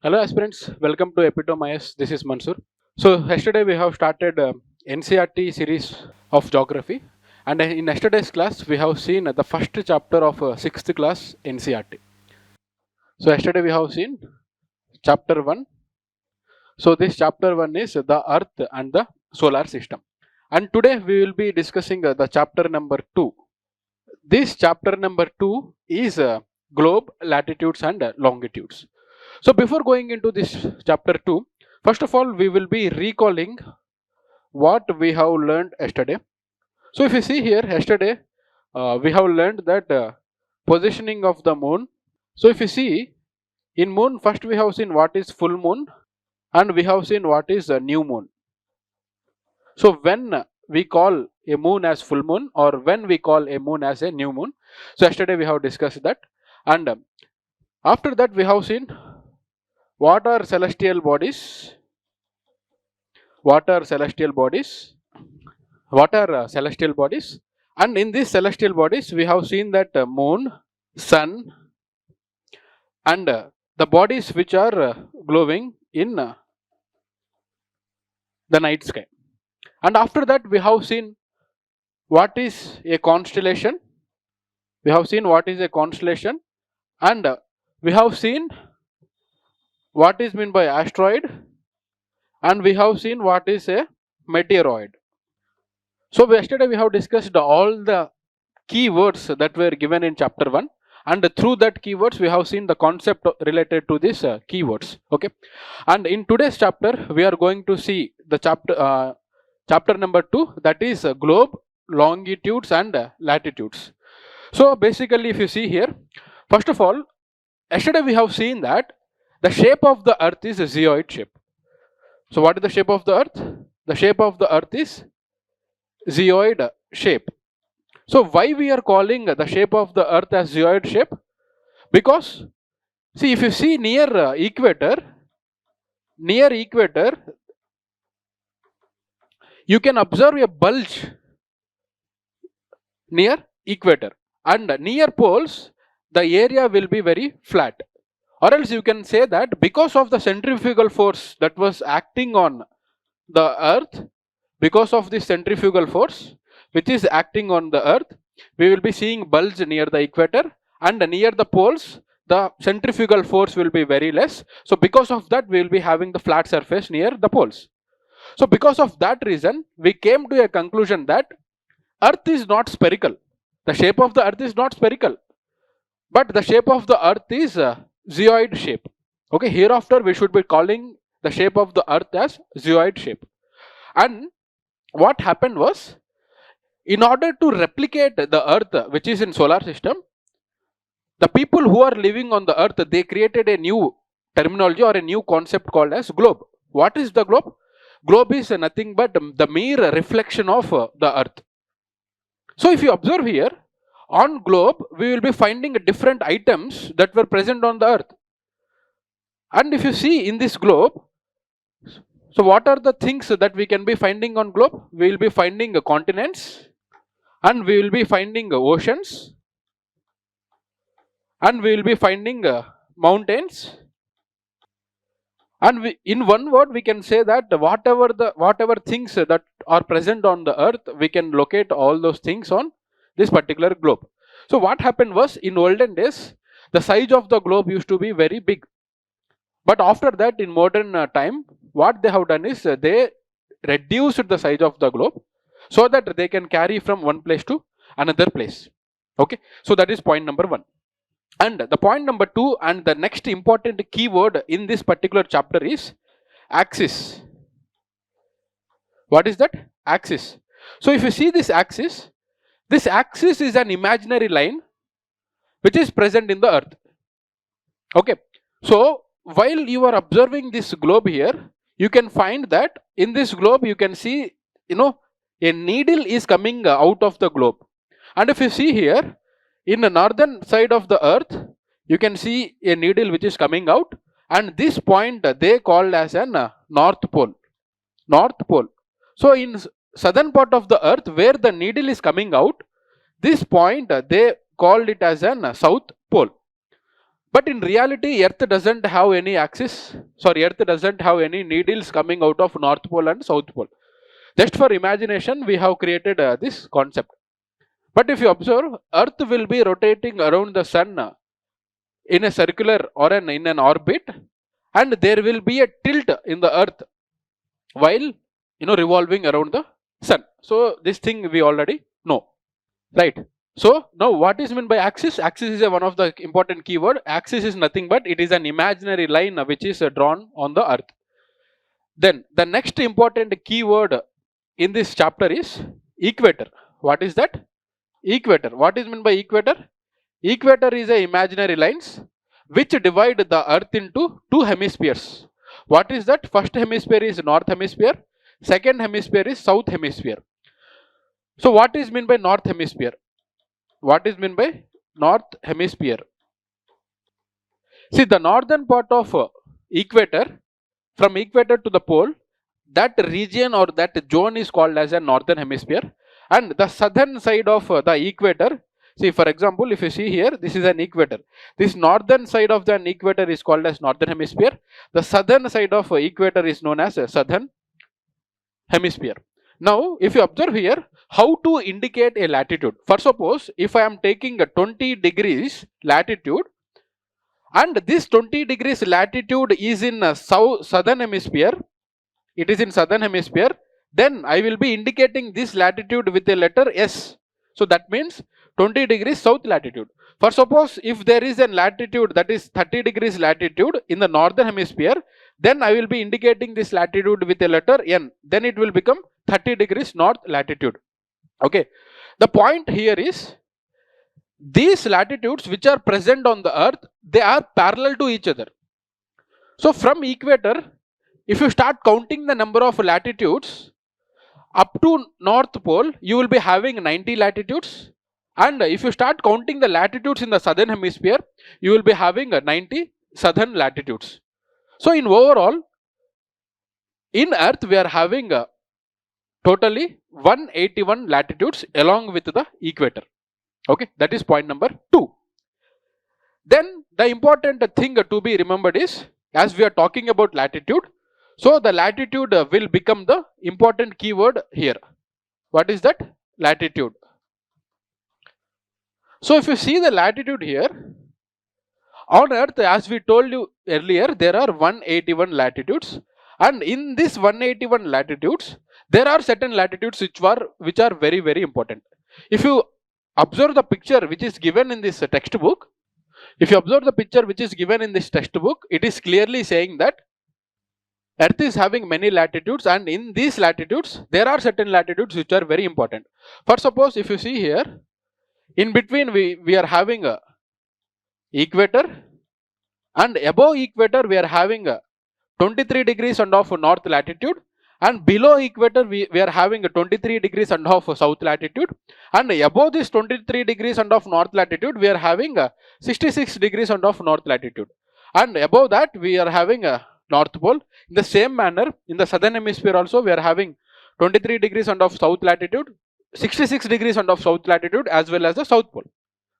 Hello aspirants, welcome to EPITOME IAS. This is Mansoor. So yesterday we have started NCERT series of geography, and in yesterday's class we have seen the first chapter of 6th class NCERT. So yesterday we have seen chapter 1. So this chapter 1 is the Earth and the solar system, and today we will be discussing the chapter number 2. This chapter number 2 is globe, latitudes and longitudes. So before going into this chapter 2, first of all we will be recalling what we have learned yesterday. So if you see here, yesterday we have learned that positioning of the moon. So if you see in moon, first we have seen what is full moon and we have seen what is a new moon. So when we call a moon as full moon or when we call a moon as a new moon, so yesterday we have discussed that, and after that we have seen what are celestial bodies, what are celestial bodies, and in these celestial bodies we have seen that moon, sun and the bodies which are glowing in the night sky. And after that we have seen what is a constellation, we have seen what is a constellation, and we have seen what is meant by asteroid, and we have seen what is a meteoroid. So yesterday we have discussed all the keywords that were given in chapter 1, and through that keywords we have seen the concept related to these keywords. Okay, and in today's chapter we are going to see the chapter number 2, that is globe, longitudes and latitudes. So basically if you see here, first of all, yesterday we have seen that the shape of the earth is a zooid shape. So what is the shape of the earth? The shape of the earth is zooid shape. So why we are calling the shape of the earth as zooid shape? Because see, if you see near equator, you can observe a bulge near equator, and near poles the area will be very flat. Or else you can say that because of the centrifugal force that was acting on the earth, because of this centrifugal force which is acting on the earth, we will be seeing bulge near the equator, and near the poles the centrifugal force will be very less. So because of that we will be having the flat surface near the poles. So because of that reason we came to a conclusion that earth is not spherical. The shape of the earth is not spherical, but the shape of the earth is zooid shape. Okay, hereafter we should be calling the shape of the earth as zooid shape. And what happened was, in order to replicate the earth which is in solar system, the people who are living on the earth, they created a new terminology or a new concept called as globe. What is the globe? Globe is nothing but the mere reflection of the earth. So if you observe here, on globe we will be finding different items that were present on the earth. And if you see in this globe, so what are the things that we can be finding on globe? We will be finding continents, and we will be finding oceans, and we will be finding mountains, and in one word we can say that whatever things that are present on the earth, we can locate all those things on this particular globe. So what happened was, in olden days the size of the globe used to be very big, but after that in modern time what they have done is they reduced the size of the globe so that they can carry from one place to another place. Okay, so that is point number 1. And the point number 2 and the next important keyword in this particular chapter is axis. What is that? Axis. So if you see this axis is an imaginary line which is present in the earth. Okay, so while you are observing this globe here, you can find that in this globe you can see, a needle is coming out of the globe. And if you see here, in the northern side of the earth, you can see a needle which is coming out, and this point they called as an north pole. North pole. So in southern part of the earth where the needle is coming out, this point they called it as an south pole. But in reality, Earth doesn't have any axis. Sorry, Earth doesn't have any needles coming out of North Pole and South Pole. Just for imagination, we have created this concept. But if you observe, Earth will be rotating around the Sun in a circular or in an orbit, and there will be a tilt in the Earth while revolving around the Sun. So this thing we already know, right? So now what is meant by axis? Axis is one of the important keyword. Axis is nothing but it is an imaginary line which is drawn on the Earth. Then the next important keyword in this chapter is equator. What is that? Equator. What is meant by equator? Equator is a imaginary lines which divide the Earth into two hemispheres. What is that? First hemisphere is north hemisphere. Second hemisphere is south hemisphere. So what is meant by north hemisphere? What is meant by north hemisphere? See, the northern part of equator, from equator to the pole, that region or that zone is called as a northern hemisphere, and the southern side of the equator, see, for example, if you see here, this is an equator. This northern side of the equator is called as northern hemisphere. The southern side of equator is known as southern hemisphere. Now, if you observe here, how to indicate a latitude? For suppose, if I am taking a 20 degrees latitude, and this 20 degrees latitude is in southern hemisphere, it is in southern hemisphere, then I will be indicating this latitude with a letter S. So that means 20 degrees south latitude. For suppose if there is a latitude that is 30 degrees latitude in the northern hemisphere, then I will be indicating this latitude with a letter N. Then it will become 30 degrees north latitude. Okay. The point here is, these latitudes which are present on the earth, they are parallel to each other. So from equator, if you start counting the number of latitudes up to North Pole, you will be having 90 latitudes. And if you start counting the latitudes in the southern hemisphere, you will be having 90 southern latitudes. So in overall, in Earth, we are having totally 181 latitudes along with the equator. Okay, that is point number 2. Then the important thing to be remembered is, as we are talking about latitude, so the latitude will become the important keyword here. What is that? Latitude. So if you see the latitude here, on Earth, as we told you earlier, there are 181 latitudes, and in this 181 latitudes, there are certain latitudes which are very, very important. If you observe the picture which is given in this textbook, it is clearly saying that Earth is having many latitudes, and in these latitudes, there are certain latitudes which are very important. For suppose, if you see here, in between we are having a equator, and above equator we are having a 23 degrees and of north latitude, and below equator we are having a 23 degrees and of south latitude, and above this 23 degrees and of north latitude we are having a 66 degrees and of north latitude, and above that we are having a North Pole. In the same manner, in the southern hemisphere also we are having 23 degrees and of south latitude, 66 degrees and of south latitude, as well as the South Pole.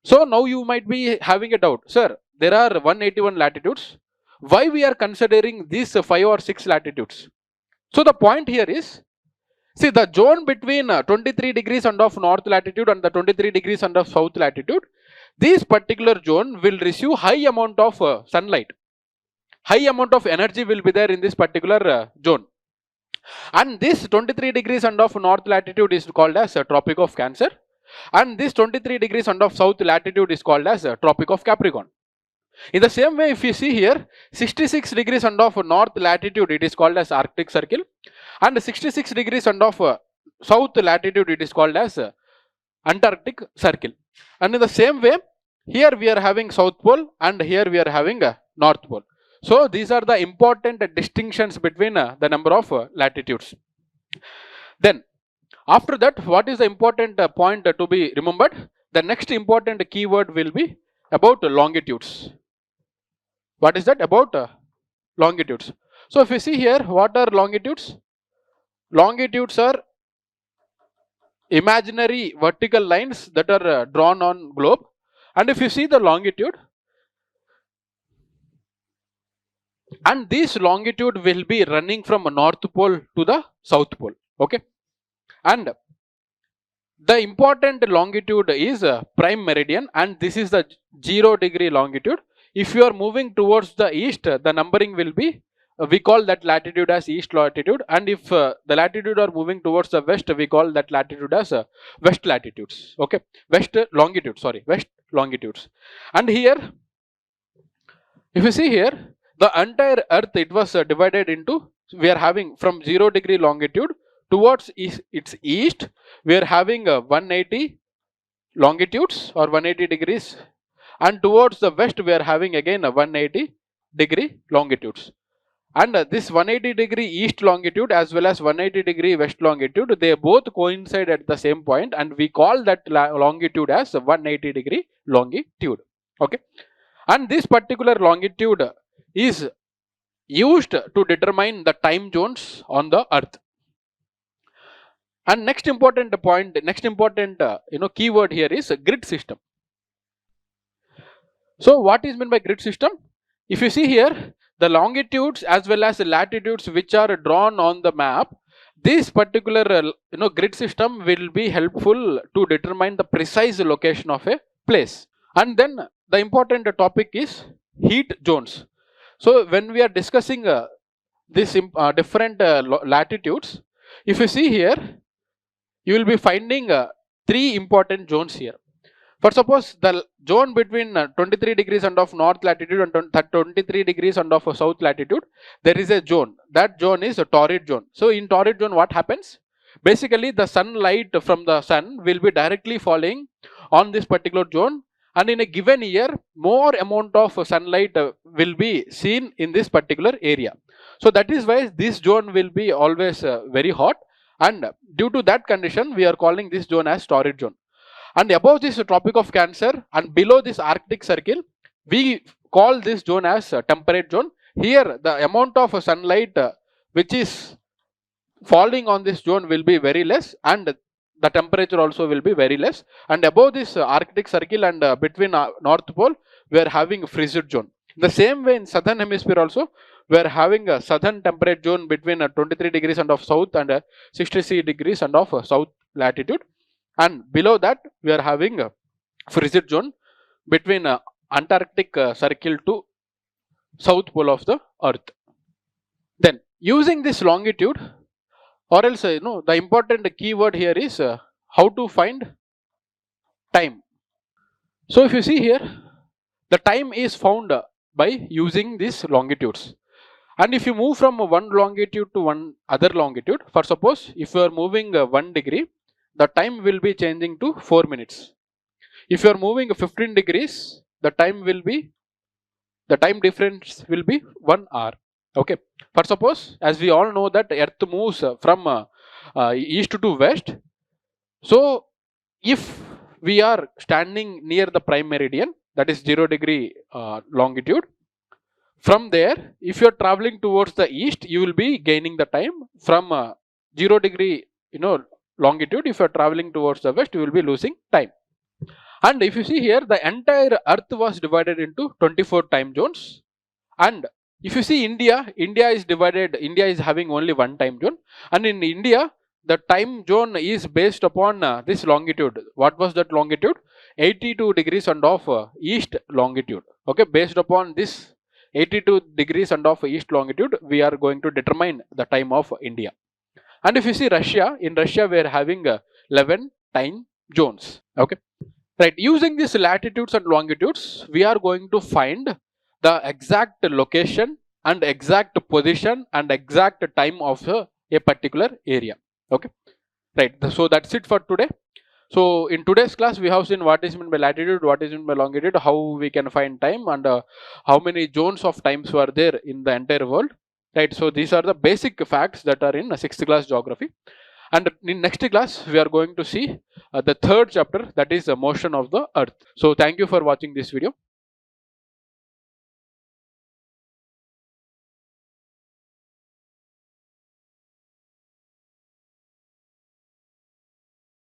So now you might be having a doubt, sir, there are 181 latitudes. Why we are considering these 5 or 6 latitudes? So the point here is, see, the zone between 23 degrees and of north latitude and the 23 degrees and of south latitude, this particular zone will receive high amount of sunlight. High amount of energy will be there in this particular zone. And this 23 degrees and of north latitude is called as Tropic of Cancer. And this 23 degrees and of south latitude is called as Tropic of Capricorn. In the same way, if you see here, 66 degrees and of north latitude, it is called as Arctic Circle. And 66 degrees and of south latitude, it is called as Antarctic Circle. And in the same way, here we are having South Pole and here we are having North Pole. So these are the important distinctions between the number of latitudes. Then after that, what is the important point to be remembered? The next important keyword will be about longitudes. What is that? About longitudes. So if you see here, what are longitudes? Longitudes are imaginary vertical lines that are drawn on globe. And if you see the longitude, and this longitude will be running from North Pole to the South Pole. Okay, and the important longitude is prime meridian, and this is the 0° longitude. If you are moving towards the east, the numbering will be, we call that latitude as east latitude, and if the latitude are moving towards the west, we call that latitude as west latitudes. Okay, west longitude, sorry, west longitudes. And here, if you see here, the entire earth, it was divided into, we are having from 0° longitude towards its east, we are having 180 longitudes or 180 degrees, and towards the west we are having again 180° longitudes. And this 180° east longitude as well as 180° west longitude, they both coincide at the same point, and we call that longitude as 180° longitude. Okay, and this particular longitude is used to determine the time zones on the earth. And next important point, next important keyword here is grid system. So what is meant by grid system? If you see here, the longitudes as well as the latitudes which are drawn on the map, this particular grid system will be helpful to determine the precise location of a place. And then the important topic is heat zones. So when we are discussing this different latitudes, if you see here, you will be finding 3 important zones here. For suppose the zone between 23 degrees and of north latitude and 23 degrees and of south latitude, there is a zone. That zone is a torrid zone. So in torrid zone, what happens? Basically, the sunlight from the sun will be directly falling on this particular zone, and in a given year, more amount of sunlight will be seen in this particular area. So that is why this zone will be always very hot, and due to that condition, we are calling this zone as torrid zone. And above this Tropic of Cancer and below this Arctic Circle, we call this zone as temperate zone. Here, the amount of sunlight which is falling on this zone will be very less, and the temperature also will be very less. And above this Arctic Circle and between North Pole, we are having frigid zone. The same way in southern hemisphere also, we are having a southern temperate zone between 23 degrees and of south and 63 degrees and of south latitude. And below that, we are having a frigid zone between Antarctic Circle to South Pole of the Earth. Then, using this longitude, or else, the important keyword here is how to find time. So, if you see here, the time is found by using these longitudes. And if you move from one longitude to one other longitude, for suppose, if you are moving 1 degree, the time will be changing to 4 minutes. If you are moving 15 degrees, the time difference will be 1 hour. Okay. For suppose, as we all know that Earth moves from east to west. So, if we are standing near the prime meridian, that is 0° longitude, from there, if you are traveling towards the east, you will be gaining the time. From 0° longitude, if you are traveling towards the west, you will be losing time. And if you see here, the entire earth was divided into 24 time zones. And if you see India is having only one time zone. And in India, the time zone is based upon this longitude. What was that longitude? 82 degrees and of east longitude. Okay, based upon this 82 degrees and of east longitude, we are going to determine the time of India. And if you see Russia, in Russia we are having 11 time zones. Okay, right. Using these latitudes and longitudes, we are going to find the exact location and exact position and exact time of a particular area. Okay, right. So that's it for today. So in today's class, we have seen what is meant by latitude, what is meant by longitude, how we can find time, and how many zones of times were there in the entire world. Right, so these are the basic facts that are in 6th class geography. And in next class, we are going to see the 3rd chapter, that is the motion of the earth. So thank you for watching this video.